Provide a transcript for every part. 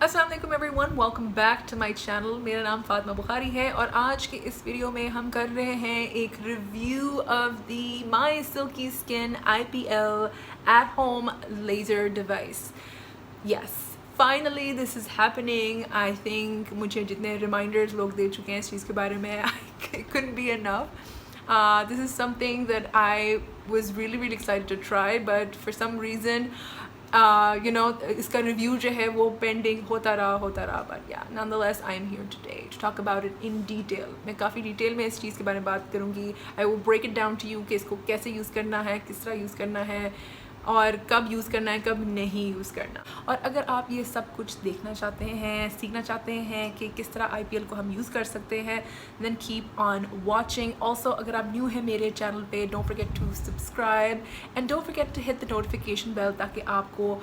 अस्सलाम वालेकुम everyone, welcome back to my channel. मेरा नाम फातिमा बुखारी है और आज के इस वीडियो में हम कर रहे हैं एक review of the my silky skin IPL at home laser device. Yes, finally this is happening. I think मुझे जितने रिमाइंडर्स लोग दे चुके हैं इस चीज़ के बारे में, आई couldn't be enough. This is something that I was really excited to try, but for some reason इसका रिव्यू जो है वो पेंडिंग होता रहा बट या nonetheless I am here today to talk about it in detail. मैं काफ़ी detail में इस चीज़ के बारे में बात करूँगी. I will break it down to you कि इसको कैसे यूज़ करना है, किस तरह यूज़ करना है और कब यूज़ करना है, कब नहीं यूज़ करना. और अगर आप ये सब कुछ देखना चाहते हैं, सीखना चाहते हैं कि किस तरह IPL को हम यूज़ कर सकते हैं, then keep on watching. Also, अगर आप न्यू हैं मेरे चैनल पे, don't forget to subscribe and don't forget to hit the notification bell ताकि आपको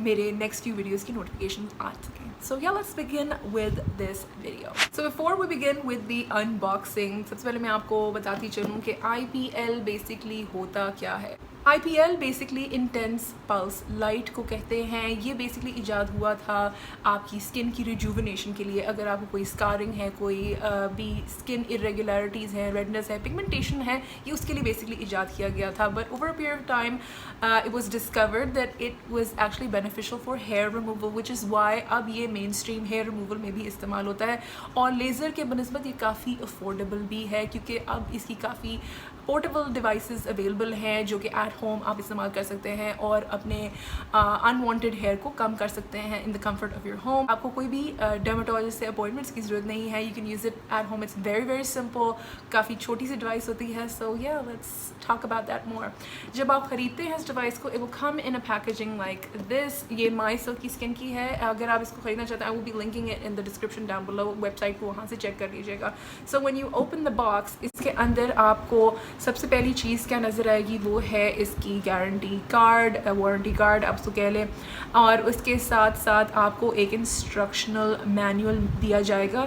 मेरे next few videos की notifications आ सकें. So yeah, let's begin with this video. So before we begin with the unboxing, सबसे पहले मैं आपको बताती चलूँ कि IPL basically होता क्या है. IPL basically intense pulse light को कहते हैं. ये बेसिकली इजाद हुआ था आपकी स्किन की रिजुविनेशन के लिए. अगर आपको कोई स्कारिंग है, कोई भी स्किन इरेगुलरिटीज़ हैं, रेडनेस है, पिगमेंटेशन है, ये उसके लिए बेसिकली इजाद किया गया था. But over a period of time it was discovered that it was actually beneficial for hair removal, which is why अब ये मेन स्ट्रीम हेयर रिमूवल में भी इस्तेमाल होता है. और लेज़र के बनस्बत ये काफ़ी अफोर्डेबल भी है क्योंकि अब इसकी काफ़ी पोर्टेबल डिवाइसेस अवेलेबल हैं जो कि एट होम आप इस्तेमाल कर सकते हैं और अपने अनवांटेड हेयर को कम कर सकते हैं in the comfort of your home. आपको कोई भी डर्मेटोलॉजिस्ट से अपॉइंटमेंट्स की ज़रूरत नहीं है. You can use it at home. It's very simple. काफ़ी छोटी सी डिवाइस होती है. सो या let's talk about that more. जब आप ख़रीदते हैं इस डिवाइस को, it will come in a packaging like this. ये माई सिल्की स्किन की है. अगर आप इसको ख़रीदना चाहते हैं, आई will B linking it in the description down below. Website को वहाँ से चेक कर लीजिएगा. So when you open the box, इसके अंदर आपको सबसे पहली चीज़ क्या नज़र आएगी वो है इसकी गारंटी कार्ड, वारंटी कार्ड आप उसको कह लें. और उसके साथ साथ आपको एक इंस्ट्रक्शनल मैनुअल दिया जाएगा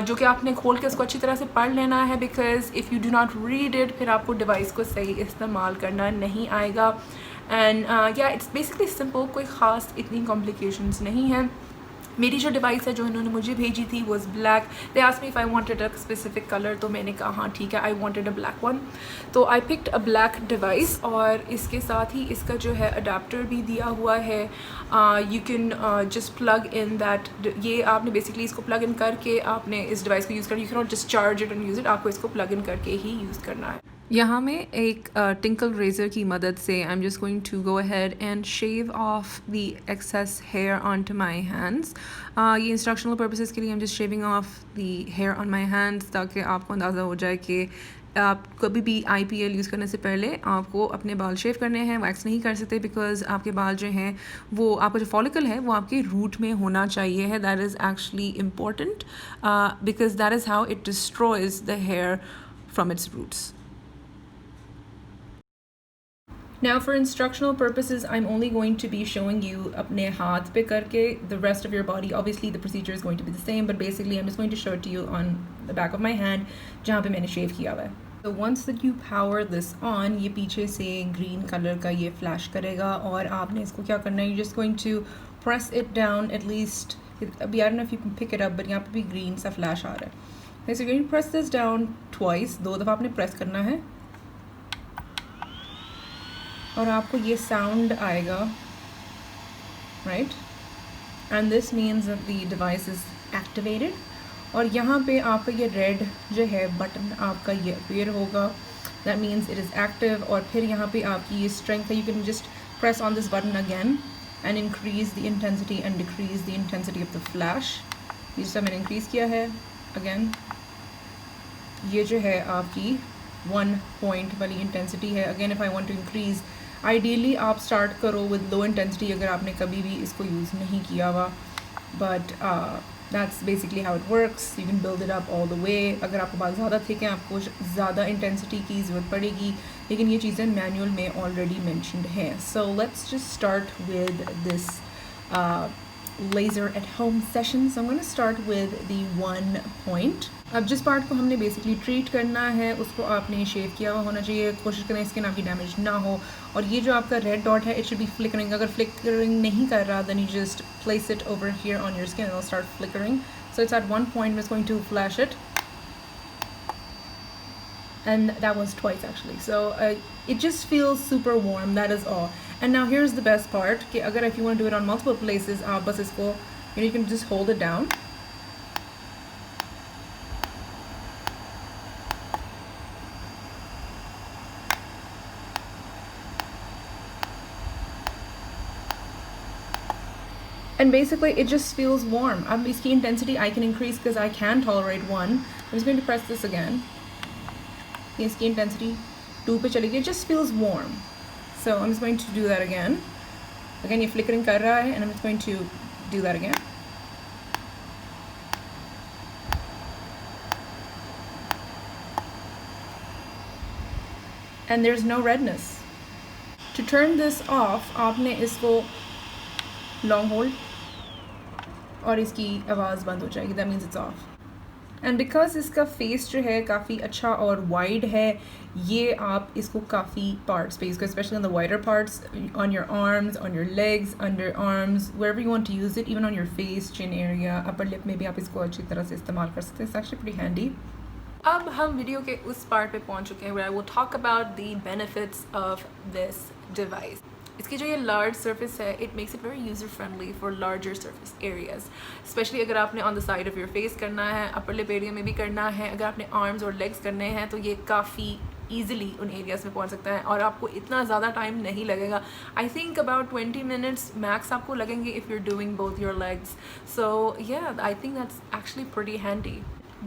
जो कि आपने खोल के उसको अच्छी तरह से पढ़ लेना है. Because if you do not read it, फिर आपको डिवाइस को सही इस्तेमाल करना नहीं आएगा. एंड या इट्स बेसिकली सिंपल. कोई ख़ास इतनी कॉम्प्लिकेशंस नहीं है. मेरी जो डिवाइस है जो इन्होंने मुझे भेजी थी was black. They asked me if I wanted a specific colour, तो मैंने कहा हाँ ठीक है, I wanted a black one. तो I picked a black device. और इसके साथ ही इसका जो है अडाप्टर भी दिया हुआ है. You can just plug in that. ये आपने बेसिकली इसको प्लग इन करके आपने इस डिवाइस को यूज़ करना. You can not just charge it and use it. आपको इसको प्लग इन करके ही यूज़ करना है. यहाँ में एक टिंकल रेज़र की मदद से I am just going to go ahead and shave off the excess hair on to my hands. ये इंस्ट्रक्शनल पर्पसेस के लिए I am just shaving off the hair on my hands ताकि आपको अंदाज़ा हो जाए कि आप कभी भी IPL यूज़ करने से पहले आपको अपने बाल शेव करने हैं. वैक्स नहीं कर सकते बिकॉज आपके बाल जो हैं वो, आपका जो फॉलिकल है वो आपके रूट में होना चाहिए है. That is actually important because that is how it destroys the hair from its roots. Now for instructional purposes, I'm only going to be showing you अपने हाथ पे करके. The rest of your body, obviously the procedure is going to be the same, but basically I'm just going to show it to you on the back of my hand जहाँ पे मैंने शेव किया हुआ है. So once that you power this on, ये पीछे से green color का ये flash करेगा और आपने इसको क्या करना है, you're just going to press it down at least. अभी I don't know if you can pick it up, but यहाँ पे भी green सा flash आ रहा है. Okay, so you're going to press this down twice. 2 दफ़ा आपने press करना है और आपको ये साउंड आएगा, right. And this means that the device is activated. और यहाँ पे आपका ये रेड जो है बटन आपका ये अपीयर होगा. That means it is active. और फिर यहाँ पे आपकी ये स्ट्रेंथ है. You can just press on this button again and increase the intensity and decrease the intensity of the flash. जिससे मैंने इंक्रीज़ किया है अगेन. ये जो है आपकी 1 पॉइंट वाली इंटेंसिटी है. Again if I want to increase, ideally आप स्टार्ट करो विद लो इंटेंसिटी अगर आपने कभी भी इसको यूज़ नहीं किया हुआ. But that's basically how it works. You can build it up all the way. अगर आपको बात ज़्यादा थिक है, आपको ज़्यादा इंटेंसिटी की ज़रूरत पड़ेगी, लेकिन ये चीज़ें मैनुअल में ऑलरेडी मैंशनड हैं. So let's just start with this laser at home session. So I'm going to start with the 1 point. अब जिस पार्ट को हमने बेसिकली ट्रीट करना है उसको आपने शेव किया हुआ होना चाहिए, कोशिश करें स्किन आपकी डैमेज ना हो। और ये जो आपका रेड डॉट है इट शुड बी फ्लिकरिंग। अगर फ्लिकरिंग नहीं कर रहा then you just place it over here on your skin and it will start flickering. So it's at 1 point, I'm just going to flash it. And that was twice actually. So it just feels super warm, that is all. And now here's the best part कि अगर if you want to do it on multiple places आप बस इसको you can just hold it down and basically it just feels warm. अब इसकी intensity I can increase because I can tolerate 1. I'm just going to press this again. इसकी intensity 2 पे चली गई. It just feels warm. So I'm just going to do that again. Again, ये flickering कर रहा है and I'm just going to do that again. And there's no redness. To turn this off, आपने इसको long hold और इसकी आवाज़ बंद हो जाएगी. That means it's off. And because इसका फेस जो है काफ़ी अच्छा और वाइड है, ये आप इसको काफ़ी पार्ट्स पे इसको specially on the wider parts, on your arms, on your legs, under arms, wherever you want to use it, even on your face, chin area, upper lip में भी आप इसको अच्छी तरह से इस्तेमाल कर सकते हैं. It's actually pretty handy. अब हम वीडियो के उस पार्ट पे पहुंच चुके हैं where I will talk about the benefits of this device. इसकी जो ये लार्ज सरफेस है it makes it very user friendly for larger surface areas, specially अगर आपने on the side of your face करना है, अपर लिप एरिया में भी करना है, अगर आपने आर्म्स और लेग्स करने हैं तो ये काफ़ी ईजिली उन एरियाज़ में पहुंच सकता है और आपको इतना ज़्यादा टाइम नहीं लगेगा. I think about 20 minutes max आपको लगेंगे if you're doing both your legs. So yeah I think that's actually pretty handy.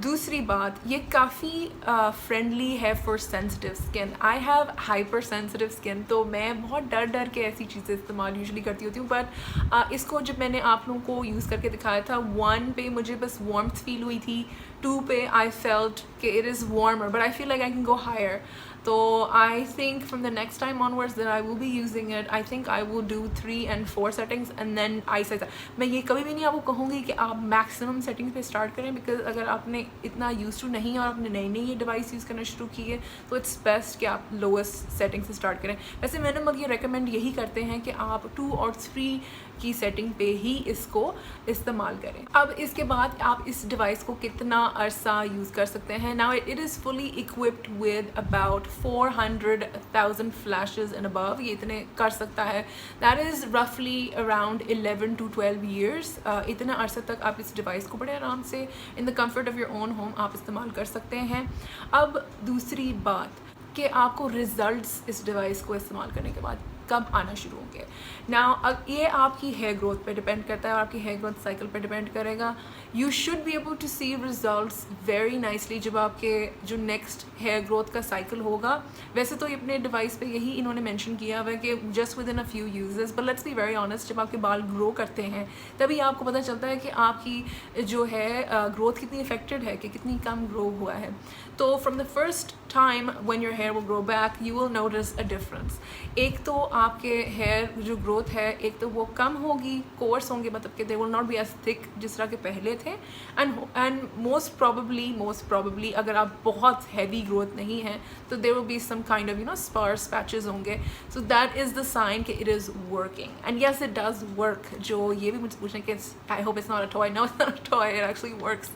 दूसरी बात, ये काफ़ी फ्रेंडली है for sensitive skin. I have hyper sensitive skin, तो मैं बहुत डर डर के ऐसी चीज़ें इस्तेमाल यूजुअली करती होती हूँ. बट इसको जब मैंने आप लोगों को यूज़ करके दिखाया था, 1 पे मुझे बस वार्मथ फील हुई थी, 2 पे आई फेल्ट कि it is warmer, but I feel like I can go higher. तो I think from the next time onwards that I will be using it, I think I will do 3 and 4 settings and then I say. मैं ये कभी भी नहीं आपको कहूँगी कि आप मैक्सिमम सेटिंग्स पे स्टार्ट करें, बिकॉज अगर आपने इतना यूज टू नहीं और आपने नई नई ये डिवाइस यूज़ करना शुरू की है तो इट्स बेस्ट कि आप लोएस्ट सेटिंग से स्टार्ट करें. वैसे मैंने मगर ये रिकमेंड यही करते हैं कि आप 2 और 3 की सेटिंग पे ही इसको इस्तेमाल करें. अब इसके बाद आप इस डिवाइस को कितना अरसा यूज़ कर सकते हैं. Now it is fully equipped with about 400,000 flashes and above. ये इतने कर सकता है. दैट इज़ रफली अराउंड 11 to 12 years. इतना अरसा तक आप इस डिवाइस को बड़े आराम से in the comfort of your own home आप इस्तेमाल कर सकते हैं. अब दूसरी बात कि आपको रिजल्ट्स इस डिवाइस को इस्तेमाल करने के बाद कब आना शुरू होंगे. नाउ अब ये आपकी हेयर ग्रोथ पे डिपेंड करता है और आपकी हेयर ग्रोथ साइकिल पे डिपेंड करेगा. You should be able to see results very nicely जब आपके जो नेक्स्ट हेयर ग्रोथ का साइकिल होगा. वैसे तो अपने डिवाइस पे यही इन्होंने मेंशन किया हुआ है कि just with in a few uses, but let's be very honest, जब आपके बाल ग्रो करते हैं तभी आपको पता चलता है कि आपकी जो है ग्रोथ कितनी इफेक्टेड है, कि कितनी कम ग्रो हुआ है. तो from the first time when your hair will grow back you will notice a difference. एक तो आपके हेयर जो ग्रोथ है एक तो वो कम होगी, कोर्स होंगे, मतलब कि they will not be as thick जिस तरह के पहले थे. एंड मोस्ट प्रॉबेबली अगर आप बहुत हैवी ग्रोथ नहीं है तो there will be some kind of sparse patches होंगे. So that is the sign कि it is working and yes it does work. जो ये भी मुझे पूछने कि I hope it's not a toy. No it's not a toy, it actually works.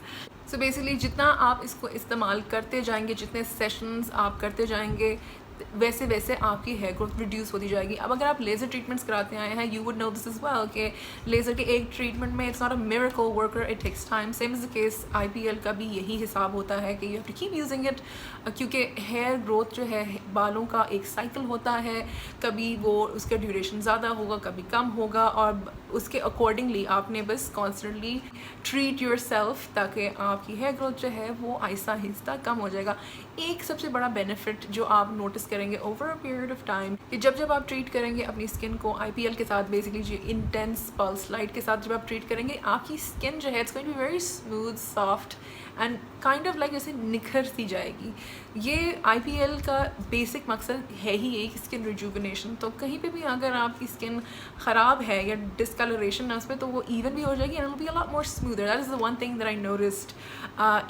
So basically जितना आप इसको इस्तेमाल करते जाएंगे, जितने सेशंस आप करते जाएंगे, वैसे वैसे आपकी हेयर ग्रोथ रिड्यूस होती जाएगी. अब अगर आप लेज़र ट्रीटमेंट्स कराते आए हैं, you would know this is well कि लेज़र के एक ट्रीटमेंट में it's not a miracle worker, it takes time. Same is the case IPL का भी यही हिसाब होता है कि you have to keep using it, क्योंकि हेयर ग्रोथ जो है बालों का एक साइकिल होता है. कभी वो उसका ड्यूरेशन ज़्यादा होगा, कभी कम होगा, और उसके अकॉर्डिंगली आपने बस कॉन्स्टेंटली ट्रीट योर सेल्फ ताकि आपकी हेयर ग्रोथ जो है वो आहिस्ता आहिस्ता कम हो जाएगा. एक सबसे बड़ा बेनिफिट जो आप नोटिस करेंगे over a period of time कि जब आप ट्रीट करेंगे अपनी स्किन को IPL के साथ, बेसिकली जो इंटेंस पल्स लाइट के साथ जब आप ट्रीट करेंगे, आपकी स्किन जो है it's going to be very smooth, soft and kind of like जैसे निखर सी जाएगी। ये IPL का बेसिक मकसद है ही यही, स्किन रिजुविनेशन। तो कहीं पे भी अगर आपकी स्किन ख़राब है या डिस्कलरेशन है उस पर, तो वो इवन भी हो जाएगी and will be a lot more smoother. That is the one thing that I noticed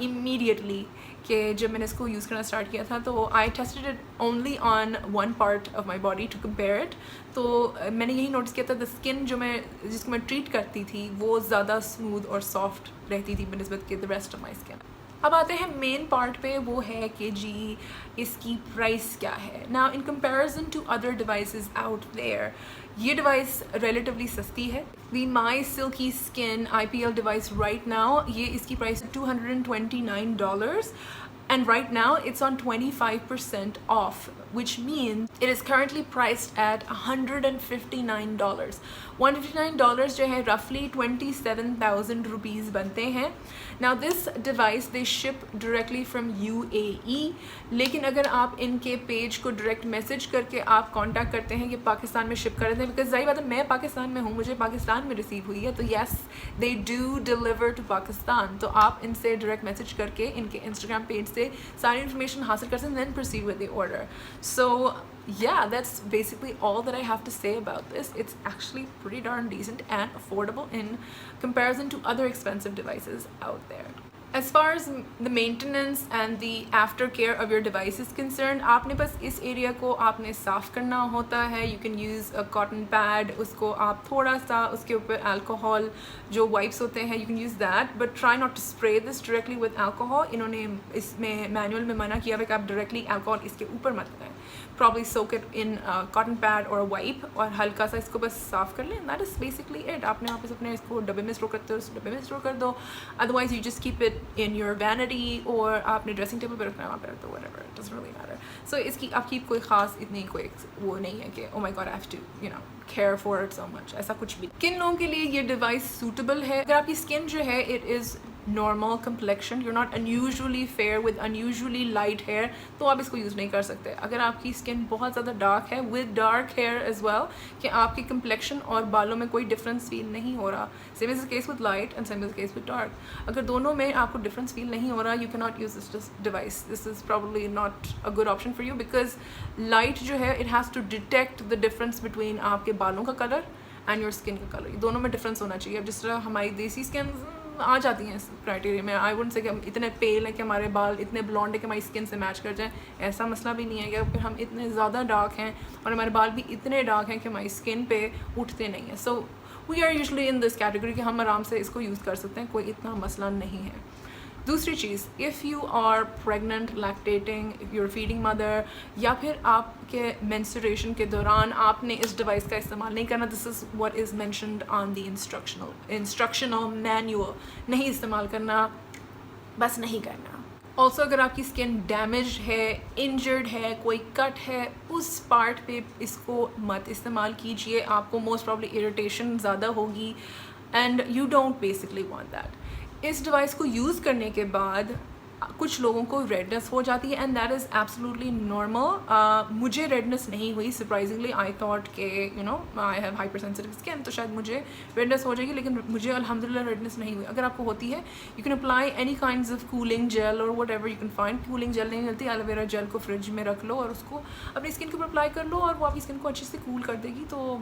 immediately कि जब मैंने इसको यूज़ करना स्टार्ट किया था, तो I tested it only on one part of my body to compare it. तो मैंने यही नोटिस किया था द स्किन जिसको मैं ट्रीट करती थी वो ज़्यादा स्मूथ और सॉफ्ट रहती थी बनस्बत के the rest of my skin. अब आते हैं मेन पार्ट पे, वो है कि जी इसकी प्राइस क्या है। Now in comparison to other devices out there, ये डिवाइस रिलेटिवली सस्ती है। The my silky skin IPL device right now, ये इसकी price $229 and right now it's on 25% off, which means it is currently priced at $159. $159 जो है roughly 27,000 rupees बनते हैं। Now this device they ship directly from UAE, लेकिन अगर आप इनके पेज को डायरेक्ट मैसेज करके आप कांटेक्ट करते हैं कि पाकिस्तान में शिप कर देते हैं, बिकॉज जाहिर बात है मैं पाकिस्तान में हूँ, मुझे पाकिस्तान में रिसीव हुई है, तो yes they do deliver to Pakistan. तो आप इनसे डायरेक्ट मैसेज करके इनके इंस्टाग्राम पेज से सारी इन्फॉर्मेशन हासिल कर सकते हैं, then proceed with the order. So yeah, that's basically all that I have to say about this. It's actually pretty darn decent and affordable in comparison to other expensive devices out there. As far as the maintenance and the aftercare of your device is concerned, आपने बस इस area को आपने साफ़ करना होता है। You can use a cotton pad, उसको आप थोड़ा सा उसके ऊपर alcohol जो wipes होते हैं you can use that, but try not to spray this directly with alcohol. इन्होंने इसमें मैनुअल में मना किया है कि आप directly alcohol इसके ऊपर मत करें। Probably soak it in a cotton pad or a wipe और हल्का सा इसको बस साफ़ कर लें। That is basically it. आपने वापस अपने इसको डब्बे में स्टोर करते हो उस डब्बे में स्टोर कर दो, otherwise you just keep it in your vanity और आपने ड्रेसिंग टेबल पे रखना है वहाँ पे रख दो, whatever, it doesn't really matter. So इसकी आपकी कोई ख़ास इतनी कोई वो नहीं है कि oh my god I have to you know care for it so much, ऐसा कुछ भी। किन लोगों के लिए ये डिवाइस सूटेबल है? अगर आपकी स्किन जो है it is normal complexion, you're not unusually fair with unusually light hair, तो आप इसको यूज़ नहीं कर सकते। अगर आपकी स्किन बहुत ज़्यादा डार्क है with dark hair as well, कि आपकी complexion और बालों में कोई डिफरेंस फील नहीं हो रहा, same is the case with light and same is the case with dark, अगर दोनों में आपको डिफरेंस फील नहीं हो रहा, you cannot use this device. This is probably not a good option for you because light जो है it has to detect the difference between आपके बालों का कलर एंड योर स्किन का कलर, दोनों में डिफरेंस होना चाहिए। अब जिस तरह हमारी देसी स्किन आ जाती हैं इस क्राइटेरिया में, आई वुडंट से कि हम इतने पेल हैं कि हमारे बाल इतने ब्लॉन्ड है कि हमारी स्किन से मैच कर जाएं, ऐसा मसला भी नहीं है कि फिर हम इतने ज़्यादा डार्क हैं और हमारे बाल भी इतने डार्क हैं कि हमारी स्किन पे उठते नहीं हैं। So we are usually in this category कि हम आराम से इसको यूज़ कर सकते हैं, कोई इतना मसला नहीं है। दूसरी चीज़, if you are pregnant, lactating, if you are feeding mother, या फिर आपके मेंस्ट्रुएशन के दौरान आपने इस डिवाइस का इस्तेमाल नहीं करना, this is what is mentioned on the instructional manual, नहीं इस्तेमाल करना, बस नहीं करना। ऑल्सो अगर आपकी स्किन डैमेज है, इंजर्ड है, कोई कट है, उस पार्ट पे इसको मत इस्तेमाल कीजिए, आपको मोस्ट प्रॉब्ली इरिटेशन ज़्यादा होगी and you don't basically want that. इस डिवाइस को यूज़ करने के बाद कुछ लोगों को रेडनेस हो जाती है and that is absolutely normal. मुझे रेडनेस नहीं हुई, सरप्राइजिंगली आई थॉट के you know I have hyper sensitive skin, तो शायद मुझे रेडनेस हो जाएगी, लेकिन मुझे अल्हम्दुलिल्लाह रेडनेस नहीं हुई। अगर आपको होती है you can apply any kinds of cooling gel और whatever you can find. Cooling gel नहीं मिलती, एलोवेरा जेल को फ्रिज में रख लो और उसको अपनी स्किन के ऊपर अप्लाई कर लो और वो आपकी स्किन को अच्छे से कूल कर देगी, तो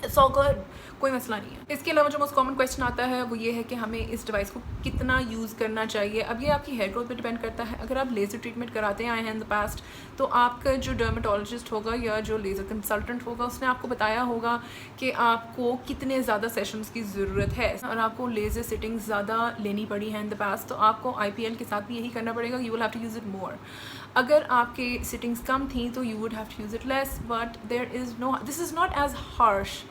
इट्स ऑल गुड, कोई मसला नहीं है। इसके अलावा जो मोस्ट कॉमन क्वेश्चन आता है वो ये है कि हमें इस डिवाइस को कितना यूज़ करना चाहिए। अब ये आपकी हेयर ग्रोथ पे डिपेंड करता है। अगर आप लेज़र ट्रीटमेंट कराते आए हैं इन द पास्ट, तो आपका जो डर्मेटोलॉजिस्ट होगा या जो लेज़र कंसल्टेंट होगा उसने आपको बताया होगा कि आपको कितने ज़्यादा सेशंस की ज़रूरत है और आपको लेज़र सिटिंग्स ज़्यादा लेनी पड़ी हैं इन द पास्ट, तो आपको IPL के साथ भी यही करना पड़ेगा, you will have to use it more. अगर आपके सिटिंग्स कम थी तो you would have to use it less, but there is no, this is not as harsh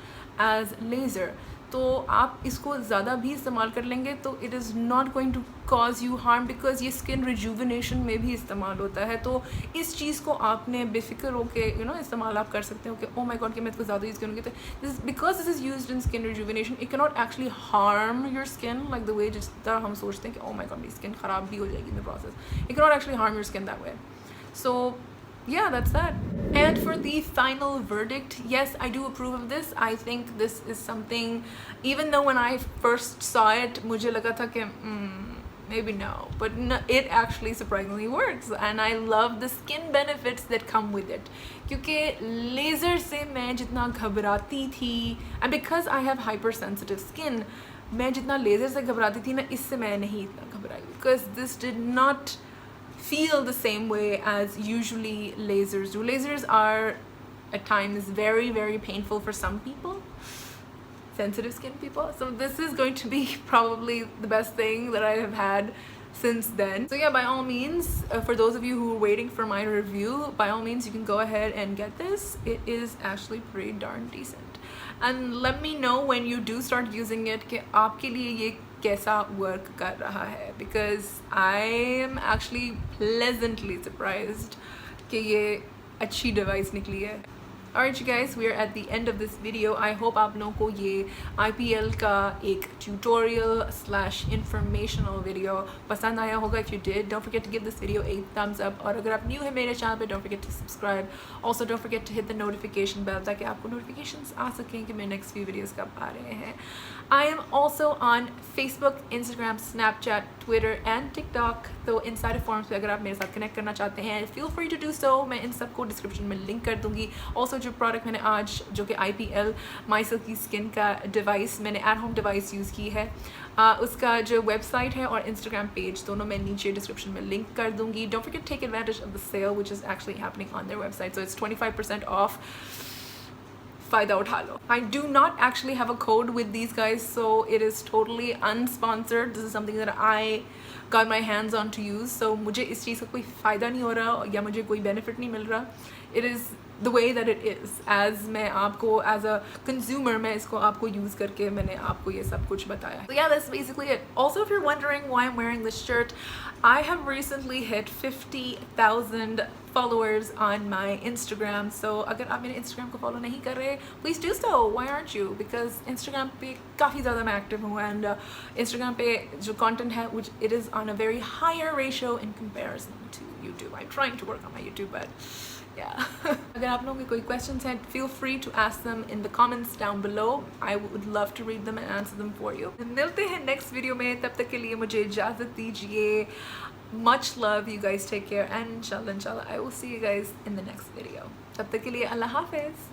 as laser, तो आप इसको ज़्यादा भी इस्तेमाल कर लेंगे तो it is not going to cause you harm, because ये स्किन रिजुविनेशन में भी इस्तेमाल होता है। तो इस चीज़ को आपने बेफिक्र हो के यू नो इस्तेमाल आप कर सकते हो कि ओ माई गॉड कि मैं इसको ज़्यादा यूज़ करूँगी, तो this because this is used in skin rejuvenation, it can not actually harm your skin like the way जिस तरह हम सोचते हैं कि ओ माई गॉड मेरी स्किन ख़राब भी हो जाएगी in the process, it can not actually harm your skin that way. So yeah, that's that. And for the final verdict, yes, I do approve of this. I think this is something, even though when I first saw it मुझे लगा था कि maybe no, but no, it actually surprisingly works and I love the skin benefits that come with it. क्योंकि laser से मैं जितना घबराती थी, and because I have hypersensitive skin, मैं जितना लेज़र से घबराती थी ना, इससे मैं नहीं इतना घबराई, because this did not feel the same way as usually lasers do. Lasers are at times very, very painful for some people, sensitive skin people. So this is going to be probably the best thing that I have had since then. So yeah, by all means, for those of you who are waiting for my review, by all means you can go ahead and get this. It is actually pretty darn decent, and let me know when you do start using it कि आपके लिए ये कैसा work कर रहा है, because I am actually pleasantly surprised कि ये अच्छी device निकली है. Alright you guys, we are at the end of this video. I hope आप लोगों को ये IPL का एक tutorial / informational video पसंद आया होगा. If you did, don't forget to give this video a thumbs up. और अगर आप new है मेरे channel पे, don't forget to subscribe. Also don't forget to hit the notification bell ताकि आपको notifications आ सकें कि मेरे next few videos कब आ रहे हैं. I am also on Facebook, Instagram, Snapchat, Twitter and TikTok. तो इन सारे forms पे अगर आप मेरे साथ connect करना चाहते हैं, feel free to do so. मैं इन सबको description में link कर दूँगी. Also जो product मैंने आज, जो कि IPL My Silky Skin का device, मैंने at home device use की है, उसका जो website है और Instagram page दोनों मैं नीचे description में link कर दूँगी. Don't forget to take advantage of the sale which is actually happening on their website. So it's 25% off. फ़ायदा उठा लो. I do not actually have a code with these guys, so it is totally unsponsored. This is something that I got my hands on to use. So मुझे इस चीज़ का कोई फ़ायदा नहीं हो रहा या मुझे कोई benefit नहीं मिल रहा. It is the way that it is. As मैं आपको as a consumer, मैं इसको आपको use करके मैंने आपको ये सब कुछ बताया. So yeah, that's basically it. Also, if you're wondering why I'm wearing this shirt, I have recently hit 50,000 followers on my Instagram. So अगर आप मेरे Instagram को follow नहीं कर रहे, please do so. Why aren't you? Because Instagram पे काफ़ी ज़्यादा मैं active हूँ, and Instagram पे जो content है, which it is on a very higher ratio in comparison to YouTube. I'm trying to work on my YouTube, but yeah. अगर आप लोगों के कोई questions हैं, feel free to ask them in the comments down below. I would love to read them and answer them for you. मिलते हैं next video में, तब तक के लिए मुझे इजाज़त दीजिए. Much love, you guys take care, and inshallah I will see you guys in the next video. तब तक के लिए अल्लाह हाफ़िज़.